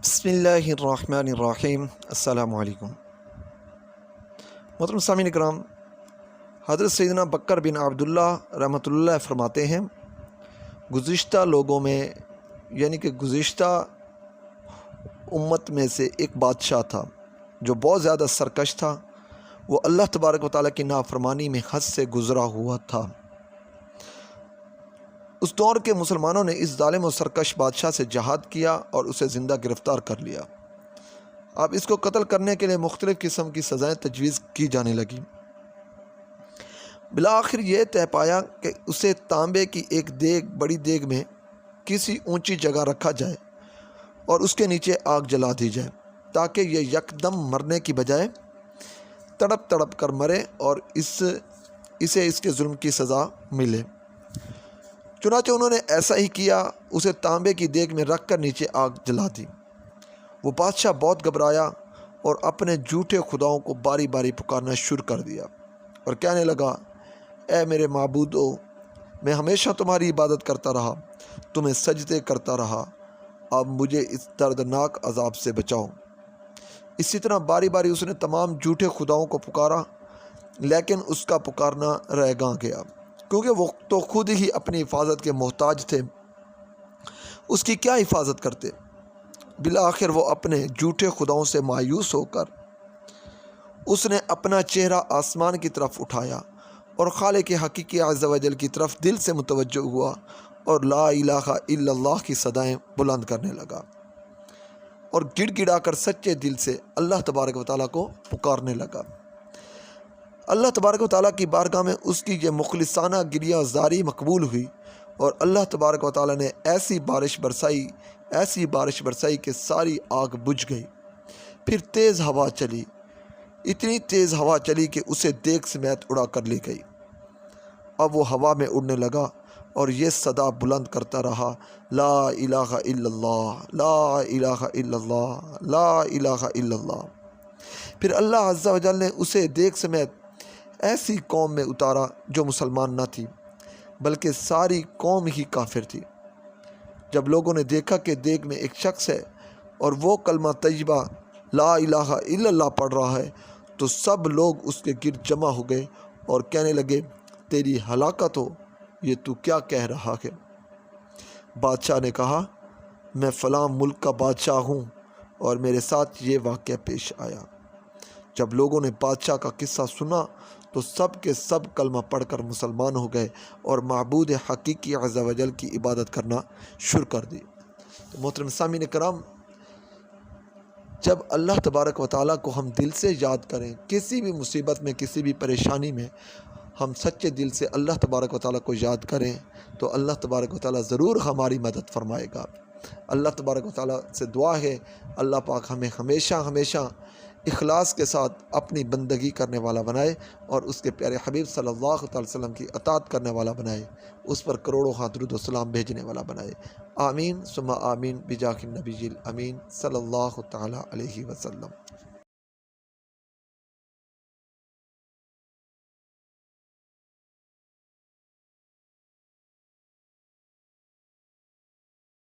بسم اللہ الرحمن الرحیم۔ السلام علیکم محترم سامعین کرام، حضرت سیدنا بکر بن عبداللہ رحمۃ اللہ فرماتے ہیں، گزشتہ لوگوں میں یعنی کہ گزشتہ امت میں سے ایک بادشاہ تھا جو بہت زیادہ سرکش تھا۔ وہ اللہ تبارک و تعالیٰ کی نافرمانی میں حد سے گزرا ہوا تھا۔ اس دور کے مسلمانوں نے اس ظالم و سرکش بادشاہ سے جہاد کیا اور اسے زندہ گرفتار کر لیا۔ اب اس کو قتل کرنے کے لیے مختلف قسم کی سزائیں تجویز کی جانے لگیں۔ بالآخر یہ طے پایا کہ اسے تانبے کی ایک بڑی دیگ میں کسی اونچی جگہ رکھا جائے اور اس کے نیچے آگ جلا دی جائے تاکہ یہ یکدم مرنے کی بجائے تڑپ تڑپ کر مرے اور اسے اس کے ظلم کی سزا ملے۔ چنانچہ انہوں نے ایسا ہی کیا، اسے تانبے کی دیگ میں رکھ کر نیچے آگ جلا دی۔ وہ بادشاہ بہت گھبرایا اور اپنے جھوٹے خداؤں کو باری باری پکارنا شروع کر دیا اور کہنے لگا، اے میرے معبودو، میں ہمیشہ تمہاری عبادت کرتا رہا، تمہیں سجدے کرتا رہا، اب مجھے اس دردناک عذاب سے بچاؤ۔ اسی طرح باری باری اس نے تمام جھوٹے خداؤں کو پکارا، لیکن اس کا پکارنا رہ گیا، کیونکہ وہ تو خود ہی اپنی حفاظت کے محتاج تھے، اس کی کیا حفاظت کرتے۔ بالآخر وہ اپنے جھوٹے خداؤں سے مایوس ہو کر اس نے اپنا چہرہ آسمان کی طرف اٹھایا اور خالق حقیقی عز و جل کی طرف دل سے متوجہ ہوا اور لا الہ الا اللہ کی صدائیں بلند کرنے لگا اور گڑ گڑا کر سچے دل سے اللہ تبارک و تعالیٰ کو پکارنے لگا۔ اللہ تبارک و تعالیٰ کی بارگاہ میں اس کی یہ مخلصانہ گریہ زاری مقبول ہوئی اور اللہ تبارک و تعالیٰ نے ایسی بارش برسائی کہ ساری آگ بجھ گئی۔ پھر تیز ہوا چلی، اتنی تیز ہوا چلی کہ اسے دیگ سمیت اڑا کر لے گئی۔ اب وہ ہوا میں اڑنے لگا اور یہ صدا بلند کرتا رہا، لا الہ الا اللہ، لا الہ الا اللہ، لا الہ الا اللہ۔ پھر اللہ عز و جل نے اسے دیگ سمیت ایسی قوم میں اتارا جو مسلمان نہ تھی، بلکہ ساری قوم ہی کافر تھی۔ جب لوگوں نے دیکھا کہ دیگ میں ایک شخص ہے اور وہ کلمہ طیبہ لا الہ الا اللہ پڑھ رہا ہے، تو سب لوگ اس کے گرد جمع ہو گئے اور کہنے لگے، تیری ہلاکت ہو، یہ تو کیا کہہ رہا ہے؟ بادشاہ نے کہا، میں فلاں ملک کا بادشاہ ہوں اور میرے ساتھ یہ واقعہ پیش آیا۔ جب لوگوں نے بادشاہ کا قصہ سنا تو سب کے سب کلمہ پڑھ کر مسلمان ہو گئے اور معبود حقیقی عز و جل کی عبادت کرنا شروع کر دی۔ تو محترم سامعین کرام، جب اللہ تبارک و تعالیٰ کو ہم دل سے یاد کریں، کسی بھی مصیبت میں، کسی بھی پریشانی میں ہم سچے دل سے اللہ تبارک و تعالیٰ کو یاد کریں تو اللہ تبارک و تعالیٰ ضرور ہماری مدد فرمائے گا۔ اللہ تبارک و تعالیٰ سے دعا ہے، اللہ پاک ہمیں ہمیشہ اخلاص کے ساتھ اپنی بندگی کرنے والا بنائے اور اس کے پیارے حبیب صلی اللہ علیہ وسلم کی اطاعت کرنے والا بنائے، اس پر کروڑوں درود و سلام بھیجنے والا بنائے۔ آمین ثم آمین بجاہ النبی الامین صلی اللہ تعالیٰ علیہ وسلم۔